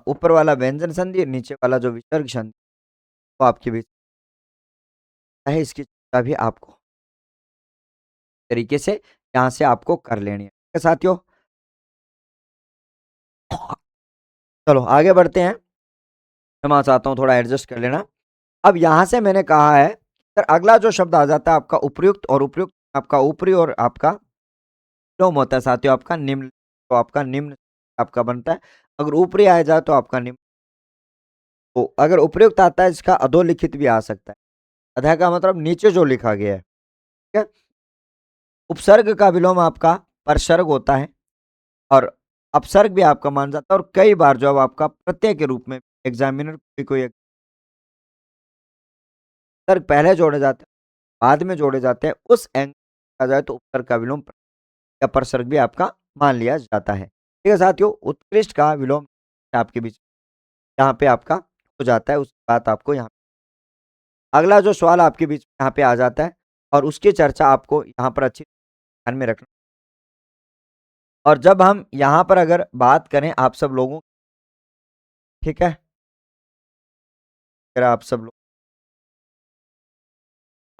ऊपर वाला व्यंजन संधि, नीचे वाला जो विसर्ग संधि, वो आपके बीच है, इसकी चर्चा भी आपको तरीके से यहाँ से आपको कर लेनी है। ठीक है साथियों? चलो आगे बढ़ते हैं। क्षमा चाहता हूँ, थोड़ा एडजस्ट कर लेना। अब यहाँ से मैंने कहा है, सर अगला जो शब्द आ जाता है आपका उपयुक्त, और उपयुक्त आपका ऊपरी और आपका विलोम होता है साथियों आपका निम्न। तो आपका निम्न आपका बनता है। अगर ऊपरी आ जाए तो आपका निम्न। तो अगर उपयुक्त आता है, इसका अधोलिखित भी आ सकता है। अधः का मतलब नीचे जो लिखा गया है। ठीक है? उपसर्ग का विलोम आपका परसर्ग होता है, और अपसर्ग भी आपका मान जाता है, और कई बार जो अब आपका प्रत्यय के रूप में एग्जामिनर भी कोई उपसर्ग पहले जोड़े जाते हैं, बाद में जोड़े जाते हैं, उस एंगल आ जाए तो उपसर्ग का विलोम या परसर्ग भी आपका मान लिया जाता है। ठीक है साथियों? उत्कृष्ट का विलोम आपके बीच यहाँ पे आपका हो जाता है, उसकी बात आपको यहाँ अगला जो सवाल आपके बीच में यहाँ पे आ जाता है, और उसकी चर्चा आपको यहाँ पर अच्छी ध्यान में रखना। और जब हम यहाँ पर अगर बात करें आप सब लोगों, ठीक है? अगर आप सब लोग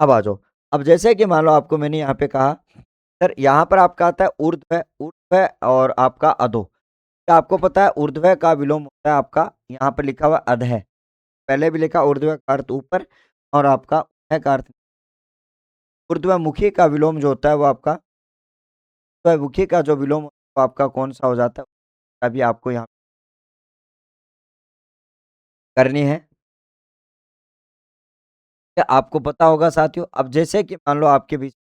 अब आ जाओ। अब जैसे कि मान लो आपको मैंने यहाँ पे कहा, सर यहाँ पर आपका आता है ऊर्ध्व, ऊर्ध्व और आपका अधो। क्या आपको पता है ऊर्ध्व का विलोम होता है आपका, यहाँ पर लिखा हुआ अधः। पहले भी लिखा ऊर्ध्व का अर्थ ऊपर, और आपका अधः का अर्थ ऊर्ध्वमुखी का विलोम जो होता है वो आपका ऊर्ध्वमुखी का जो विलोम होता है वो आपका कौन सा हो जाता है, अभी आपको यहाँ करनी है। क्या आपको पता होगा साथियों? अब जैसे कि मान लो आपके बीच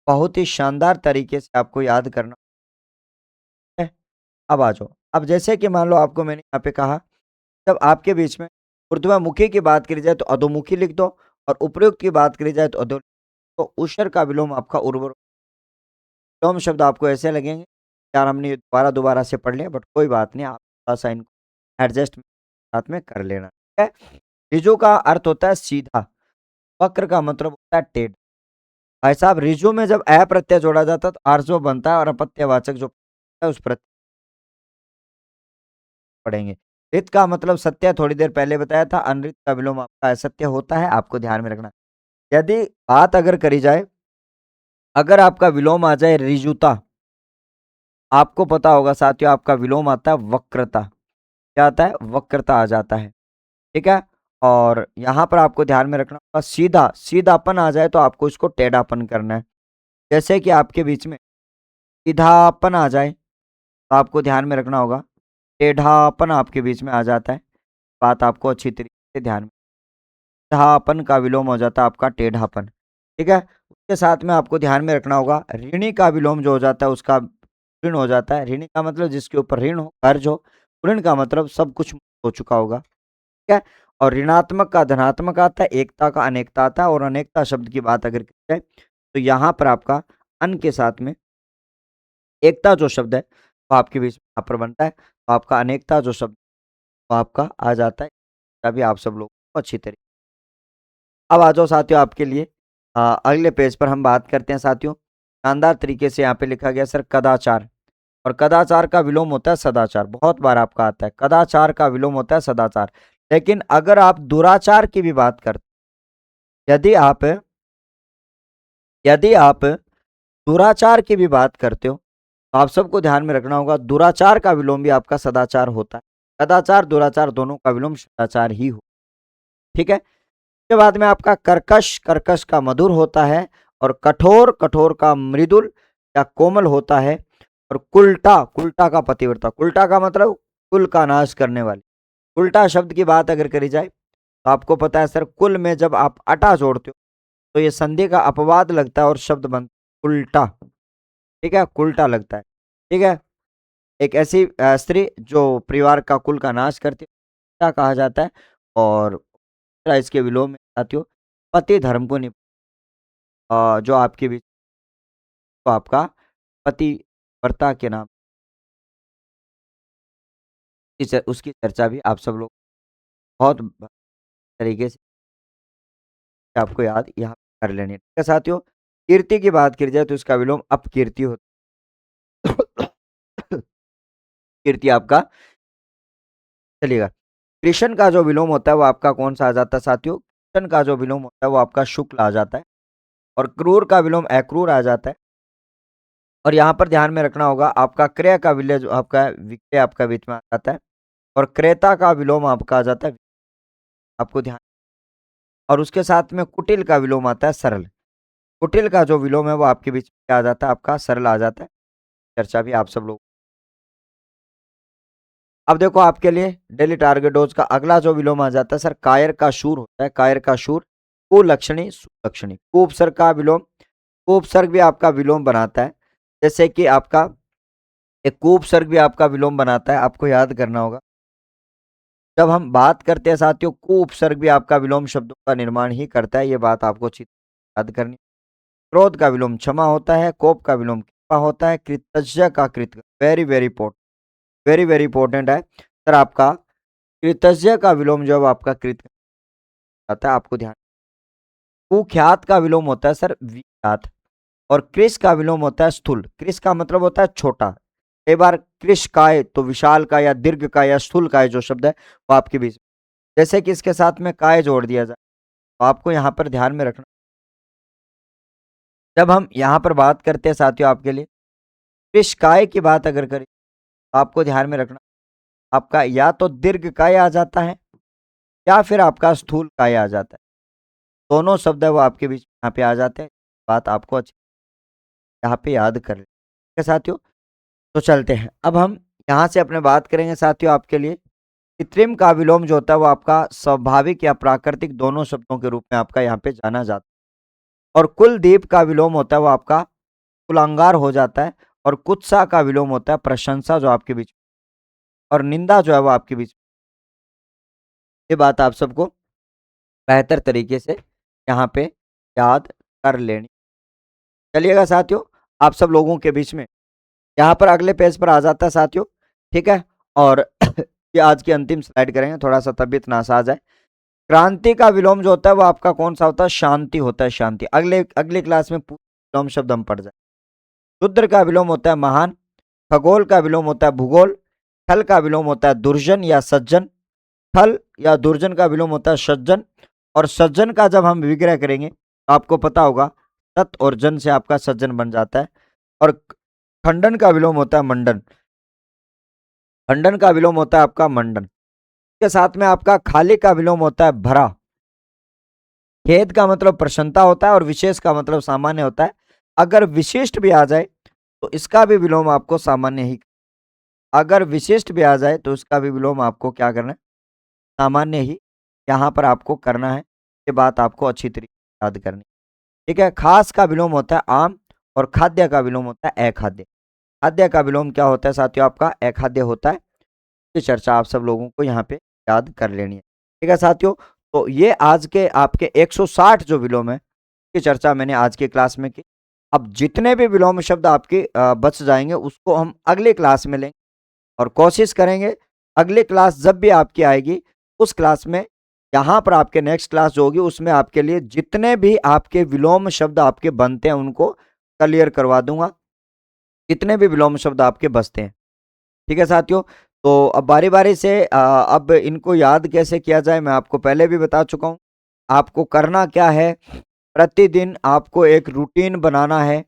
बहुत ही शानदार तरीके से आपको याद करना है। अब आ जाओ। अब जैसे कि मान लो आपको मैंने यहाँ पे कहा, जब आपके बीच में ऊर्ध्वमुखी की बात करी जाए तो अधोमुखी लिख दो, और उपयुक्त की बात करी जाए तो अधो। तो उषर का विलोम आपका उर्वर। विलोम शब्द आपको ऐसे लगेंगे, यार हमने ये दोबारा-दोबारा से पढ़ लिया, बट कोई बात नहीं, आप थोड़ा-सा इनको एडजस्ट साथ में कर लेना। ठीक है? ऋजु का अर्थ होता है सीधा, वक्र का मतलब होता है टेढ़। भाई साहब ऋजु में जब अ प्रत्यय जोड़ा जाता है तो आर्जव बनता है, और अपत्यवाचक जो है उस प्रत्यय पढ़ेंगे। ऋत का मतलब सत्य, थोड़ी देर पहले बताया था। अनृत का विलोम आपका असत्य होता है, आपको ध्यान में रखना। यदि बात अगर करी जाए, अगर आपका विलोम आ जाए ऋजुता, आपको पता होगा साथियों आपका विलोम आता है वक्रता। क्या आता है? वक्रता आ जाता है। ठीक है? और यहाँ पर आपको ध्यान में रखना होगा, सीधा सीधापन आ जाए तो आपको इसको टेढ़ापन करना है। जैसे कि आपके बीच में सीधापन आ जाए तो आपको ध्यान में रखना होगा, टेढ़ापन आपके बीच में आ जाता है। बात आपको अच्छी तरीके से ध्यान में, टेढ़ापन का विलोम हो जाता है आपका टेढ़ापन। ठीक है? उसके साथ में आपको ध्यान में रखना होगा, ऋणी का विलोम जो हो जाता है उसका ऋण हो जाता है। ऋणी का मतलब जिसके ऊपर ऋण हो, कर्ज हो। ऋण का मतलब सब कुछ हो चुका होगा। ठीक है? और ऋणात्मक का धनात्मक आता है, एकता का अनेकता आता है, और अनेकता शब्द की बात अगर की जाए तो यहाँ पर आपका अन के साथ में एकता जो शब्द है वो आपके बीच में यहाँ पर बनता है, तो आपका अनेकता जो शब्द वो आपका आ जाता है। तभी आप सब लोग को अच्छी तरीके। अब आ जाओ साथियों आपके लिए अगले पेज पर हम बात करते हैं साथियों। शानदार तरीके से यहाँ पे लिखा गया सर कदाचार, और कदाचार का विलोम होता है सदाचार। बहुत बार आपका आता है कदाचार का विलोम होता है सदाचार। लेकिन अगर आप दुराचार की भी बात करते, यदि आप यदि आप दुराचार की भी बात करते हो तो आप सबको ध्यान में रखना होगा, दुराचार का विलोम भी आपका सदाचार होता है। कदाचार दुराचार दोनों का विलोम सदाचार ही हो। ठीक है? उसके बाद में आपका कर्कश, कर्कश का मधुर होता है, और कठोर, कठोर का मृदुल या कोमल होता है, और कुल्टा, कुल्टा का पतिव्रता। कुल्टा का मतलब कुल का नाश करने वाली। उल्टा शब्द की बात अगर करी जाए तो आपको पता है सर, कुल में जब आप अटा जोड़ते हो तो ये संधि का अपवाद लगता है और शब्द बनता है उल्टा। ठीक है? कुल्टा लगता है। ठीक है? एक ऐसी स्त्री जो परिवार का कुल का नाश करती है, उल्टा कहा जाता है। और इसके विलोम में साथियों पति धर्म को जो आपके बीच तो आपका पतिव्रता के नाम उसकी चर्चा भी आप सब लोग बहुत तरीके से आपको याद यहाँ कर लेनी है। ठीक है साथियों? कीर्ति की बात करी जाए तो इसका विलोम अपकीर्ति होता है। कीर्ति आपका चलिएगा। कृष्ण का जो विलोम होता है वो आपका कौन सा आ जाता है साथियों? कृष्ण का जो विलोम होता है वो आपका शुक्ल आ जाता है और क्रूर का विलोम अक्रूर आ जाता है। और यहाँ पर ध्यान में रखना होगा, आपका क्रय का विलय जो आपका है, विक्रय आपका बीच में आ जाता है और क्रेता का विलोम आपका आ जाता है, आपको ध्यान। और उसके साथ में कुटिल का विलोम आता है सरल। कुटिल का जो विलोम है वो आपके बीच में क्या आ जाता है? आपका सरल आ जाता है। चर्चा भी आप सब लोग। अब देखो आपके लिए डेली टारगेट डोज का अगला जो विलोम आ जाता है सर, कायर का शूर होता है। कायर का शूर, कुलक्षणी सुलक्षणी। कुपसर्ग का विलोम, कुपसर्ग भी आपका विलोम बनाता है। जैसे कि आपका एक कुपसर्ग भी आपका विलोम बनाता है, आपको याद करना होगा। जब हम बात करते हैं साथियों, कुपसर्ग भी आपका विलोम शब्दों का निर्माण ही करता है, ये बात आपको अच्छी याद करनी। क्रोध का विलोम क्षमा होता है, कोप का विलोम कृपा होता है, कृतज्ञ का कृत, very very important, very very important है सर। आपका कृतज्ञ का विलोम जब आपका कृत आता है, आपको ध्यान। कुख्यात का विलोम होता है सर विख्यात। और कृष का विलोम होता है स्थूल। कृष का मतलब होता है छोटा। कई बार कृष काय तो विशाल का या दीर्घ का या स्थूल काय जो शब्द है वो आपके बीच, जैसे कि इसके साथ में काय जोड़ दिया जाए तो आपको यहाँ पर ध्यान में रखना। जब हम यहाँ पर बात करते हैं साथियों आपके लिए कृष काय की बात अगर करें तो आपको ध्यान में रखना, आपका या तो दीर्घ काय आ जाता है या फिर आपका स्थूल काय आ जाता है। दोनों शब्द है वो आपके बीच में यहाँ पे आ जाते हैं। बात आपको अच्छी यहाँ पे याद कर लें, ठीक है साथियों। तो चलते हैं अब हम यहाँ से अपने बात करेंगे साथियों आपके लिए। कृत्रिम का विलोम जो होता है वो आपका स्वाभाविक या प्राकृतिक दोनों शब्दों के रूप में आपका यहाँ पे जाना जाता है। और कुलदीप का विलोम होता है वो आपका कुलांगार हो जाता है। और कुत्सा का विलोम होता है प्रशंसा जो आपके बीच, और निंदा जो है वो आपके बीच। ये बात आप सबको बेहतर तरीके से यहाँ पे याद कर लेनी। चलिएगा साथियों, आप सब लोगों के बीच में यहाँ पर अगले पेज पर आ जाता है साथियों, ठीक है। और ये आज की अंतिम स्लाइड करेंगे, थोड़ा सा तबीयत नासाज है। क्रांति का विलोम जो होता है वो आपका कौन सा होता है? शांति होता है, शांति। अगले अगली क्लास में विलोम शब्द हम पढ़ जाए। रुद्र का विलोम होता है महान। खगोल का विलोम होता है भूगोल। थल का विलोम होता है दुर्जन या सज्जन। थल या दुर्जन का विलोम होता है सज्जन। और सज्जन का जब हम विग्रह करेंगे तो आपको पता होगा सत और जन से आपका सज्जन बन जाता है। और खंडन का विलोम होता है मंडन। खंडन का विलोम होता है आपका मंडन। के साथ में आपका खाली का विलोम होता है भरा। खेद का मतलब प्रसन्नता होता है और विशेष का मतलब सामान्य होता है। अगर विशिष्ट भी आ जाए तो इसका भी विलोम आपको सामान्य ही, अगर विशिष्ट भी आ जाए तो इसका भी विलोम आपको क्या करना है? सामान्य ही यहाँ पर आपको करना है। ये बात आपको अच्छी तरीके से याद करनी, ठीक है। खास का विलोम होता है आम और खाद्य का विलोम होता है अखाद्य। खाद्य का विलोम क्या होता है साथियों? आपका अखाद्य होता है। ये चर्चा आप सब लोगों को यहाँ पे याद कर लेनी है, ठीक है साथियों। तो ये आज के आपके 160 जो विलोम है की चर्चा मैंने आज की क्लास में की। अब जितने भी विलोम शब्द आपके बच जाएंगे उसको हम अगले क्लास में लेंगे और कोशिश करेंगे अगली क्लास जब भी आपकी आएगी उस क्लास में, यहाँ पर आपके नेक्स्ट क्लास जो होगी उसमें आपके लिए जितने भी आपके विलोम शब्द आपके बनते हैं उनको क्लियर करवा दूंगा, जितने भी विलोम शब्द आपके बचते हैं, ठीक है साथियों। तो अब बारी बारी से अब इनको याद कैसे किया जाए मैं आपको पहले भी बता चुका हूँ। आपको करना क्या है, प्रतिदिन आपको एक रूटीन बनाना है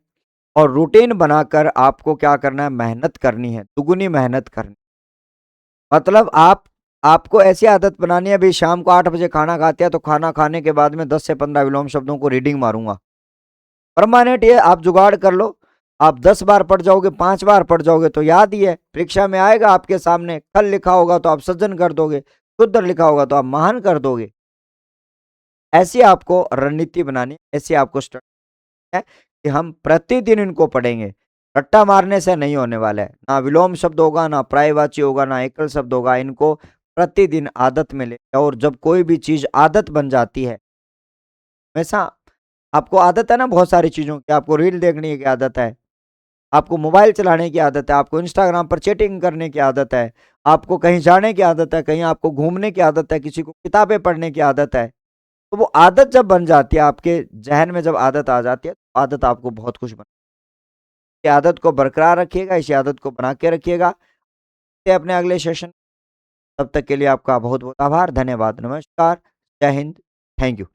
और रूटीन बनाकर आपको क्या करना है? मेहनत करनी है, दुगुनी मेहनत करनी। मतलब आपको ऐसी आदत बनानी है, भाई शाम को 8 बजे खाना खाते हैं तो खाना खाने के बाद में 10 से 15 विलोम शब्दों को रीडिंग मारूंगा। परमानेंट ये आप जुगाड़ कर लो। आप 10 बार पढ़ जाओगे, 5 बार पढ़ जाओगे तो याद ही है, परीक्षा में आएगा आपके सामने। कल लिखा होगा तो आप सज्जन कर दोगे, शुद्ध लिखा होगा तो आप महान कर दोगे। ऐसी आपको रणनीति बनानी, ऐसी आपको है कि हम प्रतिदिन इनको पढ़ेंगे। रट्टा मारने से नहीं होने वाला है, ना विलोम शब्द होगा, ना पर्यायवाची होगा, ना एकल शब्द होगा। इनको प्रतिदिन आदत में ले, और जब कोई भी चीज आदत बन जाती है, हमेशा आपको आदत है ना बहुत सारी चीजों की, आपको रील देखने की आदत है, आपको मोबाइल चलाने की आदत है, आपको इंस्टाग्राम पर चैटिंग करने की आदत है, आपको कहीं जाने की आदत है, कहीं आपको घूमने की आदत है, किसी को किताबें पढ़ने की आदत है। तो वो आदत जब बन जाती है आपके जहन में, जब आदत आ जाती है तो आदत आपको बहुत कुछ बना, आदत को बरकरार रखिएगा, इसी आदत को बना के रखिएगा। अपने अगले सेशन तब तक के लिए आपका बहुत बहुत आभार, धन्यवाद, नमस्कार, जय हिंद, थैंक यू।